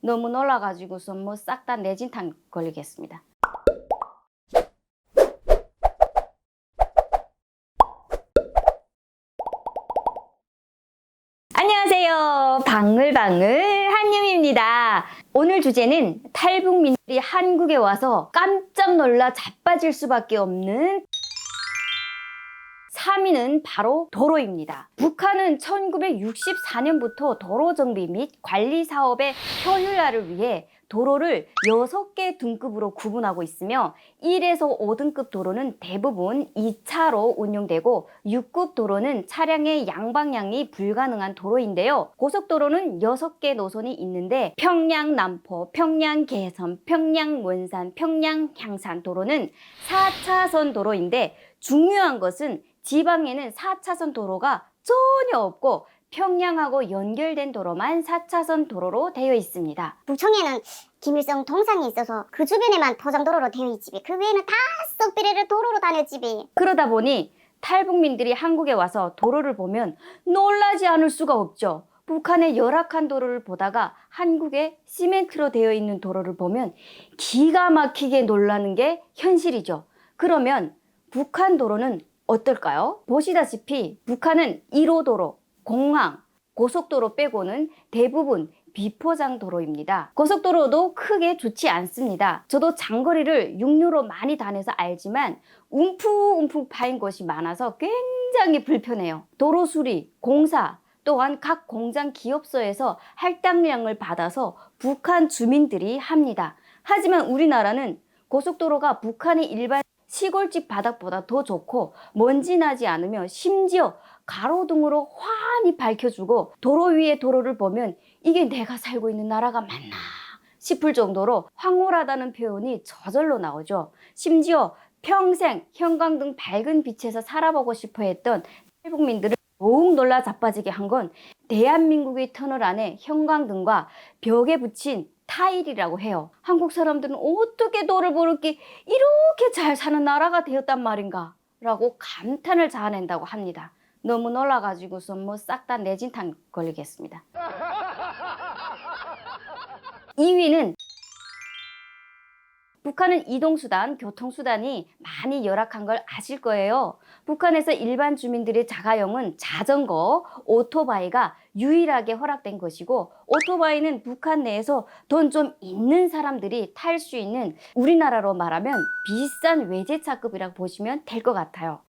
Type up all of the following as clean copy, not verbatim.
너무 놀라가지고서 뭐 싹 다 내진탕 걸리겠습니다. 안녕하세요. 방울방울 한유미입니다. 오늘 주제는 탈북민들이 한국에 와서 깜짝 놀라 자빠질 수밖에 없는 3위는 바로 도로입니다. 북한은 1964년부터 도로 정비 및 관리 사업의 효율화를 위해 도로를 6개 등급으로 구분하고 있으며 1에서 5등급 도로는 대부분 2차로 운용되고 6급 도로는 차량의 양방향이 불가능한 도로인데요. 고속도로는 6개 노선이 있는데 평양 남포, 평양 개선, 평양 원산, 평양 향산 도로는 4차선 도로인데 중요한 것은 지방에는 4차선 도로가 전혀 없고 평양하고 연결된 도로만 4차선 도로로 되어 있습니다. 북청에는 김일성 동상이 있어서 그 주변에만 포장도로로 되어 있지. 그 외에는 다 썩비레를 도로로 다녔지. 그러다 보니 탈북민들이 한국에 와서 도로를 보면 놀라지 않을 수가 없죠. 북한의 열악한 도로를 보다가 한국의 시멘트로 되어 있는 도로를 보면 기가 막히게 놀라는 게 현실이죠. 그러면 북한 도로는 어떨까요? 보시다시피 북한은 1호도로, 공항, 고속도로 빼고는 대부분 비포장 도로입니다. 고속도로도 크게 좋지 않습니다. 저도 장거리를 육류로 많이 다녀서 알지만 움푹움푹 파인 곳이 많아서 굉장히 불편해요. 도로 수리, 공사, 또한 각 공장 기업소에서 할당량을 받아서 북한 주민들이 합니다. 하지만 우리나라는 고속도로가 북한의 일반 시골집 바닥보다 더 좋고 먼지 나지 않으며 심지어 가로등으로 환히 밝혀주고 도로 위에 도로를 보면 이게 내가 살고 있는 나라가 맞나 싶을 정도로 황홀하다는 표현이 저절로 나오죠. 심지어 평생 형광등 밝은 빛에서 살아보고 싶어 했던 탈북민들을 더욱 놀라 자빠지게 한 건 대한민국의 터널 안에 형광등과 벽에 붙인 타일이라고 해요. 한국 사람들은 어떻게 도를 그렇게 이렇게 잘 사는 나라가 되었단 말인가 라고 감탄을 자아낸다고 합니다. 너무 놀라가지고서 뭐 싹 다 내진탕 걸리겠습니다. 2위는 북한은 이동수단, 교통수단이 많이 열악한 걸 아실 거예요. 북한에서 일반 주민들의 자가용은 자전거, 오토바이가 유일하게 허락된 것이고 오토바이는 북한 내에서 돈 좀 있는 사람들이 탈 수 있는 우리나라로 말하면 비싼 외제차급이라고 보시면 될 것 같아요.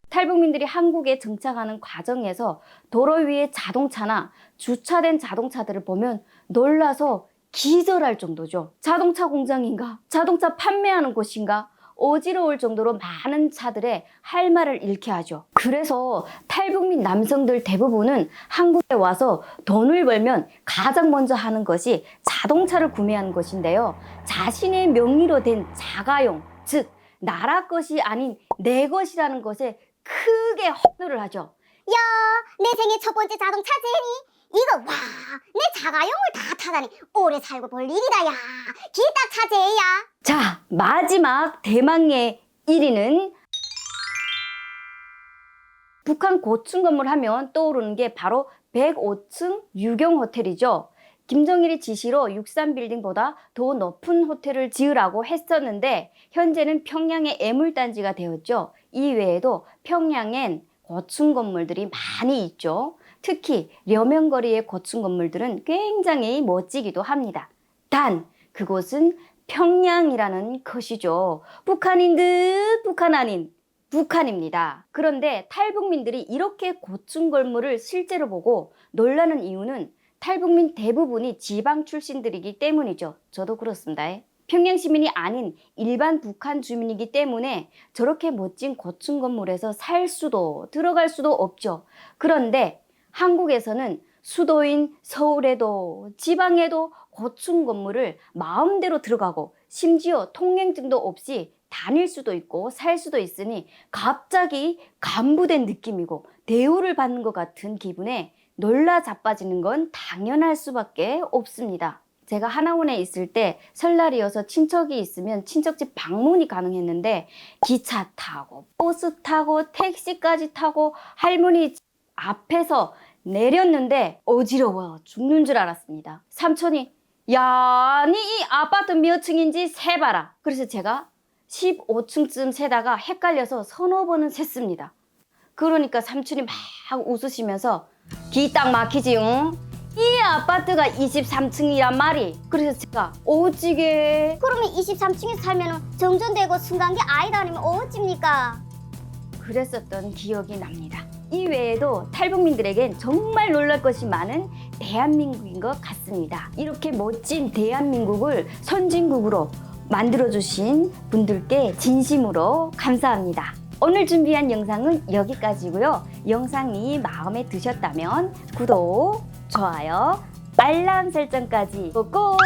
탈북민들이 한국에 정착하는 과정에서 도로 위에 자동차나 주차된 자동차들을 보면 놀라서 기절할 정도죠. 자동차 공장인가? 자동차 판매하는 곳인가? 어지러울 정도로 많은 차들의 할 말을 잃게 하죠. 그래서 탈북민 남성들 대부분은 한국에 와서 돈을 벌면 가장 먼저 하는 것이 자동차를 구매하는 것인데요. 자신의 명의로 된 자가용, 즉 나라 것이 아닌 내 것이라는 것에 크게 헛소리를 하죠. 야, 내 생애 첫 번째 자동차지? 이거 와, 내 자가용을 다 타다니 오래 살고 볼 일이다 야. 기딱 차제야. 자, 마지막 대망의 1위는 북한 고층 건물 하면 떠오르는 게 바로 105층 유경 호텔이죠. 김정일이 지시로 63빌딩보다 더 높은 호텔을 지으라고 했었는데 현재는 평양의 애물단지가 되었죠. 이외에도 평양엔 고층 건물들이 많이 있죠. 특히 려명거리의 고층 건물들은 굉장히 멋지기도 합니다. 단 그곳은 평양이라는 것이죠. 북한인 듯 북한 아닌 북한입니다. 그런데 탈북민들이 이렇게 고층 건물을 실제로 보고 놀라는 이유는 탈북민 대부분이 지방 출신들이기 때문이죠. 저도 그렇습니다. 평양 시민이 아닌 일반 북한 주민이기 때문에 저렇게 멋진 고층 건물에서 살 수도 들어갈 수도 없죠. 그런데 한국에서는 수도인 서울에도 지방에도 고층 건물을 마음대로 들어가고 심지어 통행증도 없이 다닐 수도 있고 살 수도 있으니 갑자기 간부된 느낌이고 대우를 받는 것 같은 기분에 놀라 자빠지는 건 당연할 수밖에 없습니다. 제가 하나원에 있을 때 설날이어서 친척이 있으면 친척집 방문이 가능했는데 기차 타고 버스 타고 택시까지 타고 할머니 앞에서 내렸는데 어지러워 죽는 줄 알았습니다. 삼촌이 야, 아니 이 아파트 몇 층인지 세봐라. 그래서 제가 15층쯤 세다가 헷갈려서 서너 번은 셌습니다. 그러니까 삼촌이 막 웃으시면서 기 딱 막히지, 응? 이 아파트가 23층이란 말이. 그래서 제가 어찌게 그러면 23층에 살면 정전되고 승강기 아이다 아니면 어찌입니까? 그랬었던 기억이 납니다. 이 외에도 탈북민들에겐 정말 놀랄 것이 많은 대한민국인 것 같습니다. 이렇게 멋진 대한민국을 선진국으로 만들어주신 분들께 진심으로 감사합니다. 오늘 준비한 영상은 여기까지고요. 영상이 마음에 드셨다면 구독, 좋아요, 알람 설정까지 꾹꾹